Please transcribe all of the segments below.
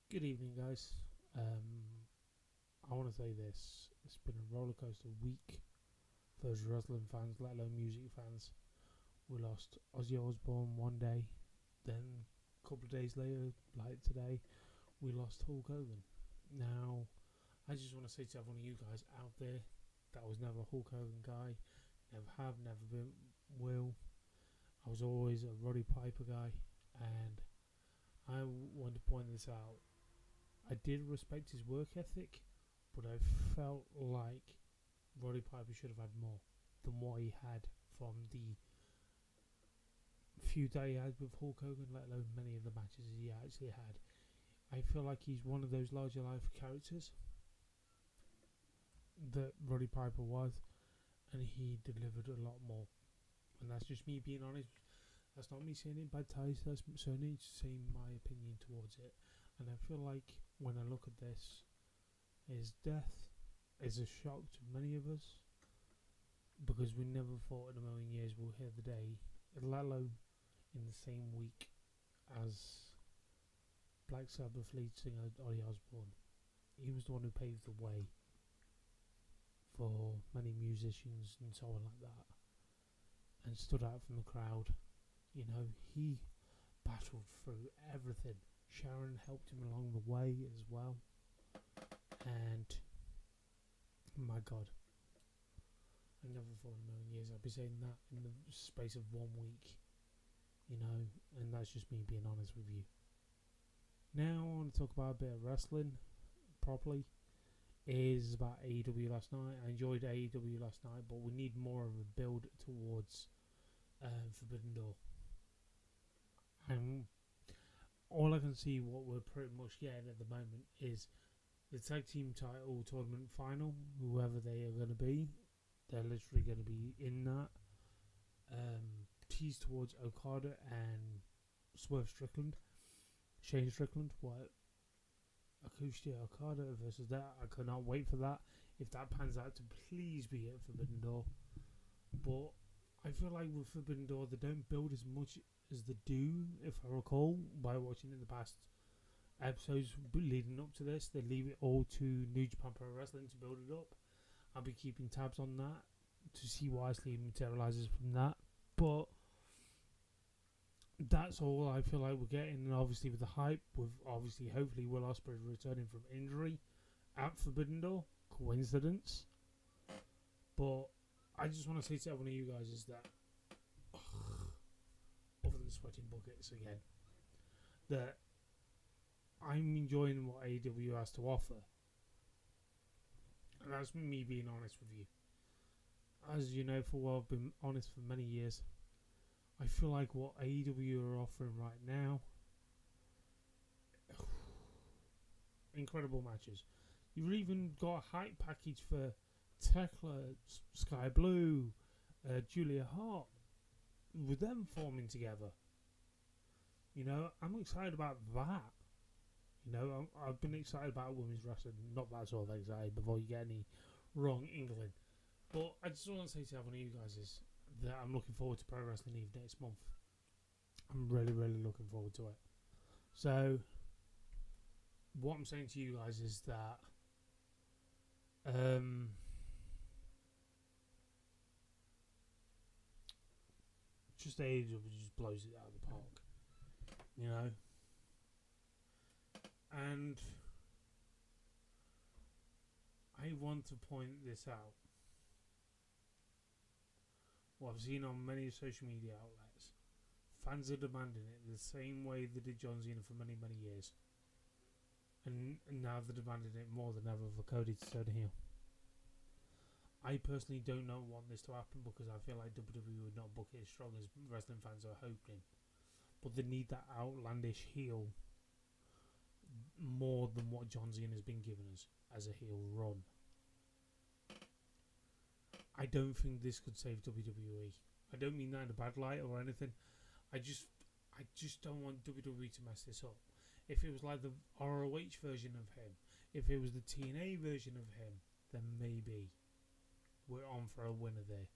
Good evening, guys. I want to say this. It's been a roller coaster week for us wrestling fans, let alone music fans. We lost Ozzy Osbourne one day, then a couple of days later, like today, we lost Hulk Hogan. Now, I just want to say to every one of you guys out there that I was never a Hulk Hogan guy, never have, never been, will. I was always a Roddy Piper guy, and I want to point this out. I did respect his work ethic, but I felt like Roddy Piper should have had more than what he had from the few that he had with Hulk Hogan, let alone many of the matches he actually had. I feel like he's one of those larger life characters that Roddy Piper was, and he delivered a lot more. And that's just me being honest. That's not me saying it bad ties, that's certainly saying my opinion towards it. And I feel like when I look at this, his death is a shock to many of us because we never thought in a million years we'll hear the day, let alone in the same week as Black Sabbath lead singer Ozzy Osbourne. He was the one who paved the way for many musicians and so on like that, and stood out from the crowd. You know, he battled through everything. Sharon helped him along the way as well. And my God, I never thought in a million years I'd be saying that in the space of 1 week. You know, and that's just me being honest with you. Now I want to talk about a bit of wrestling properly. Is about AEW last night. I enjoyed AEW last night, but we need more of a build towards Forbidden Door. And all I can see what we're pretty much getting at the moment is the tag team title tournament final. Whoever they are going to be, they're literally going to be in that. Tease towards Okada and Swerve Strickland, Shane Strickland. What? Akushita Okada versus that. I cannot wait for that. If that pans out to please be at Forbidden Door. But I feel like with Forbidden Door, they don't build as much as they do, if I recall, by watching in the past episodes leading up to this. They leave it all to New Japan Pro Wrestling to build it up. I'll be keeping tabs on that to see what actually materializes from that. But that's all I feel like we're getting, and obviously with the hype, with obviously hopefully Will Ospreay returning from injury at Forbidden Door. Coincidence? But I just want to say to every one of you guys is that other than sweating buckets again, that I'm enjoying what AEW has to offer. And that's me being honest with you. As you know, for well, I've been honest for many years. I feel like what AEW are offering right now, incredible matches. You've even got a hype package for Tekla, Sky Blue, Julia Hart, with them forming together. You know, I'm excited about that. You know, I've been excited about women's wrestling, not that sort of excited before you get any wrong inkling. But I just want to say to everyone of you guys is that I'm looking forward to Pro Wrestling Eve next month. I'm really, really looking forward to it. So, what I'm saying to you guys is that just AEW just blows it out of the park. You know? And I want to point this out. What I've seen on many social media outlets, fans are demanding it the same way they did John Cena for many, many years. And now they're demanding it more than ever for Cody to turn heel. I personally don't want this to happen because I feel like WWE would not book it as strong as wrestling fans are hoping. But they need that outlandish heel more than what John Cena has been given us as a heel run. I don't think this could save WWE. I don't mean that in a bad light or anything. I just don't want WWE to mess this up. If it was like the ROH version of him, if it was the TNA version of him, then maybe we're on for a winner there.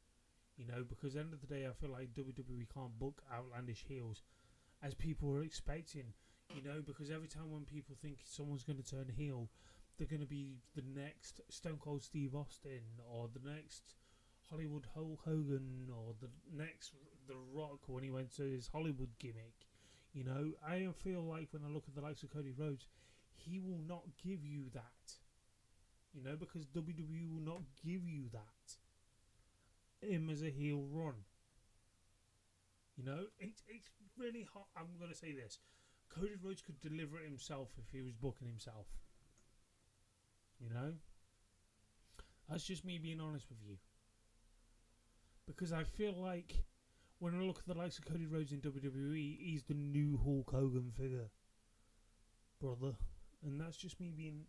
You know, because at the end of the day, I feel like WWE can't book outlandish heels as people were expecting. You know, because every time when people think someone's going to turn heel, they're going to be the next Stone Cold Steve Austin, or the next Hollywood Hulk Hogan, or the next The Rock when he went to his Hollywood gimmick. You know, I feel like when I look at the likes of Cody Rhodes, he will not give you that. You know, because WWE will not give you that. Him as a heel run. You know, it's really hot. I'm going to say this. Cody Rhodes could deliver it himself if he was booking himself. You know? That's just me being honest with you. Because I feel like when I look at the likes of Cody Rhodes in WWE, he's the new Hulk Hogan figure. Brother. And that's just me being...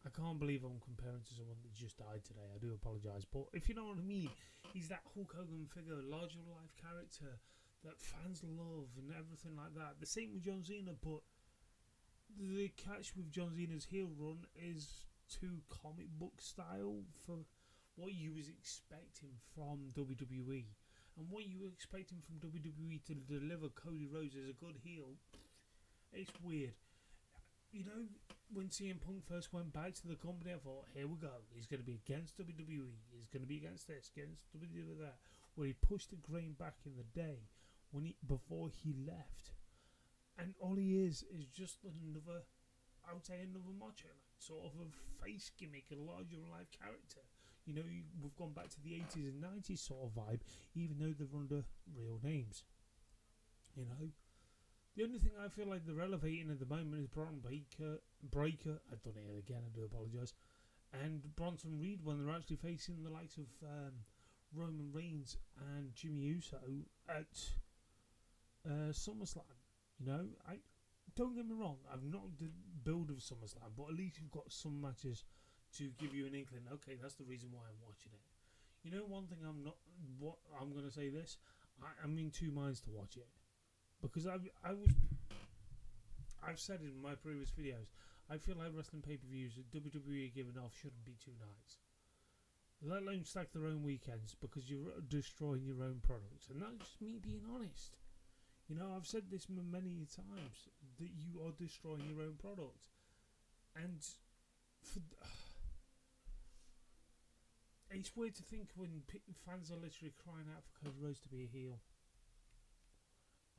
I can't believe I'm comparing to someone that just died today. I do apologise. But if you know what I mean, he's that Hulk Hogan figure, larger-than-life character that fans love and everything like that. The same with John Cena, but the catch with John Cena's heel run is too comic book style for what you was expecting from WWE. And what you were expecting from WWE to deliver Cody Rhodes as a good heel, it's weird. You know, when CM Punk first went back to the company, I thought, here we go. He's going to be against WWE. He's going to be against this, against WWE that. Where he pushed the grain back in the day before he left. And all he is just another, I would say, another macho, sort of a face gimmick, a larger-than-life character. You know, we've gone back to the 80s and 90s sort of vibe, even though they're under real names. You know? The only thing I feel like they're elevating at the moment is Braun Breaker. I've done it again, I do apologise. And Bronson Reed when they're actually facing the likes of Roman Reigns and Jimmy Uso at SummerSlam. You know, don't get me wrong, I've not the build of SummerSlam, but at least you've got some matches to give you an inkling. Okay, that's the reason why I'm watching it. You know, one thing I'm going to say this, I'm in two minds to watch it. Because I've said in my previous videos, I feel like wrestling pay-per-views that WWE are giving off shouldn't be 2 nights. Let alone stack their own weekends, because you're destroying your own products. And that's just me being honest. You know, I've said this many times, that you are destroying your own product. And it's weird to think when fans are literally crying out for Cody Rhodes to be a heel.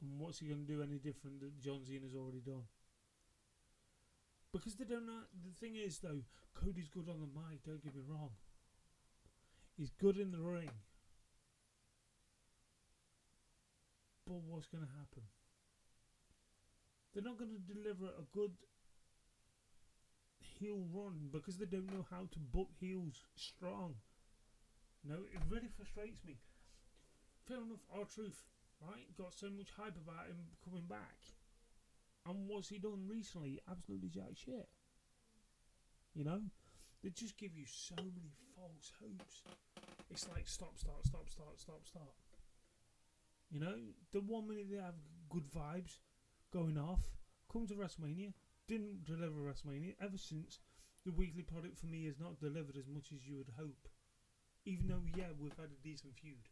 And what's he going to do any different that John Cena's already done? Because they don't know. The thing is, though, Cody's good on the mic, don't get me wrong. He's good in the ring. But what's going to happen? They're not going to deliver a good heel run because they don't know how to book heels strong. No, it really frustrates me. Fair enough, R-Truth. Right, got so much hype about him coming back, and what's he done recently? Absolutely jack shit. You know, they just give you so many false hopes. It's like stop. You know, the 1 minute they have good vibes going off, come to WrestleMania, didn't deliver WrestleMania ever since. The weekly product for me has not delivered as much as you would hope. Even though, yeah, we've had a decent feud.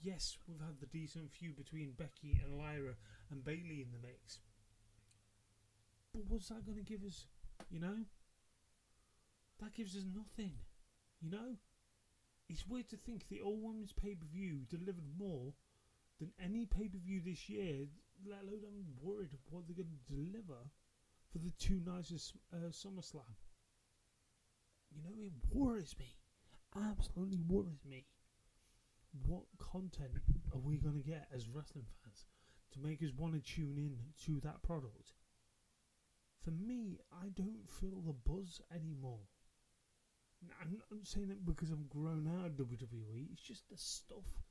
Yes, we've had the decent feud between Becky and Lyra and Bayley in the mix. But what's that going to give us? You know? That gives us nothing. You know? It's weird to think the All Women's pay-per-view delivered more than any pay-per-view this year, let alone I'm worried of what they're going to deliver for the 2 nights of SummerSlam. You know, it worries me. Absolutely worries me. What content are we going to get as wrestling fans to make us want to tune in to that product? For me, I don't feel the buzz anymore. I'm not saying it because I'm grown out of WWE. It's just the stuff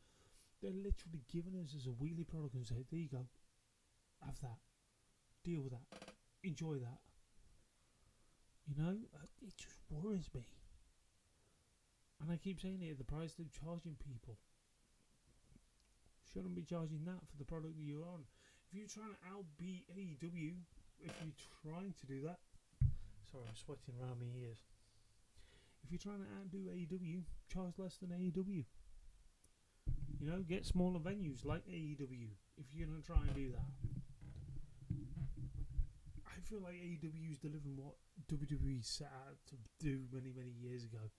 they're literally giving us as a wheelie product and say, there you go. Have that. Deal with that. Enjoy that. You know, it just worries me. And I keep saying it, the price they're charging people. Shouldn't be charging that for the product that you're on. If you're trying to outbeat AEW, if you're trying to do that, sorry, I'm sweating around my ears. If you're trying to outdo AEW, charge less than AEW. You know, get smaller venues like AEW if you're going to try and do that. feel like AEW is delivering what WWE set out to do many, many years ago.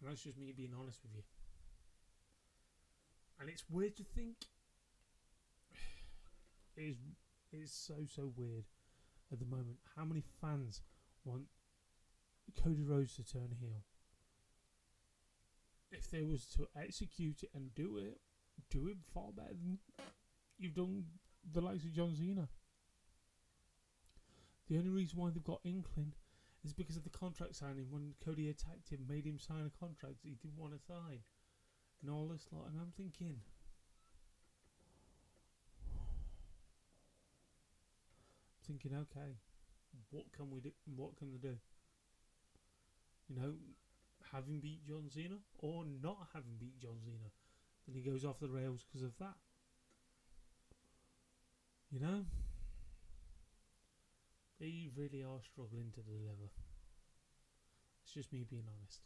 And that's just me being honest with you. And it's weird to think. It is so weird at the moment. How many fans want Cody Rhodes to turn heel? If they was to execute it and do it far better than you've done the likes of John Cena. The only reason why they've got inkling is because of the contract signing. When Cody attacked him, made him sign a contract that he didn't want to sign, and all this lot. And I'm thinking, okay, what can we do? What can they do? You know, have him beat John Cena or not have him beat John Cena? Then he goes off the rails because of that. You know, they really are struggling to deliver. It's just me being honest.